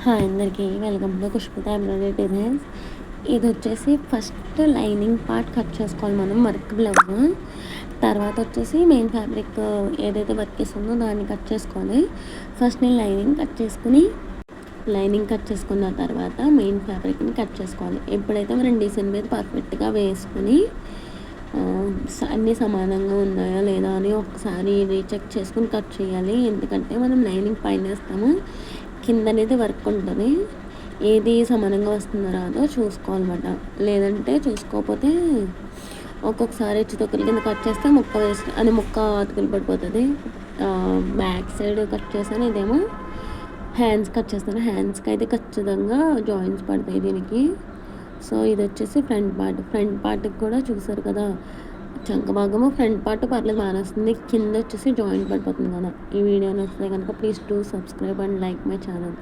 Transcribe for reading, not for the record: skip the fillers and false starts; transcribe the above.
Hi అందరికీ welcome to కుష్మిత embroidery designs. ఇది వచ్చేసి ఫస్ట్ లైనింగ్ పార్ట్ కట్ చేసుకోవాలి మనం, వర్క్ బ్లౌజ్. తర్వాత వచ్చేసి మెయిన్ ఫ్యాబ్రిక్ ఏదైతే వర్క్ చేస్తుందో దాన్ని కట్ చేసుకోవాలి. ఫస్ట్ నేను లైనింగ్ కట్ చేసుకున్న తర్వాత మెయిన్ ఫ్యాబ్రిక్ని కట్ చేసుకోవాలి. ఎప్పుడైతే మనం డిజైన్ మీద పర్ఫెక్ట్గా వేసుకుని అన్నీ సమానంగా ఉన్నాయా లేదా అని ఒకసారి రీచెక్ చేసుకుని కట్ చేయాలి. ఎందుకంటే మనం లైనింగ్ పైన వేస్తాము, కింద అనేది వర్క్ ఉంటుంది. ఏది సమానంగా వస్తుందో రాదో చూసుకోవాలన్నమాట. లేదంటే చూసుకోకపోతే ఒక్కొక్కసారి తొక్కుల కింద కట్ చేస్తే ముక్క అతుకులు పడిపోతుంది. బ్యాక్ సైడ్ కట్ చేస్తాను, ఇదేమో హ్యాండ్స్ కట్ చేస్తాను. హ్యాండ్స్కి అయితే ఖచ్చితంగా జాయింట్స్ పడతాయి దీనికి. సో ఇది వచ్చేసి ఫ్రంట్ పార్ట్కి కూడా చూసారు కదా, చంక భాగము ఫ్రంట్ పార్ట్ పర్లేదు బాగానే వస్తుంది, కింద వచ్చేసి జాయింట్ పడిపోతుంది కదా. ఈ వీడియో నచ్చితే కనుక please to subscribe and like my channel.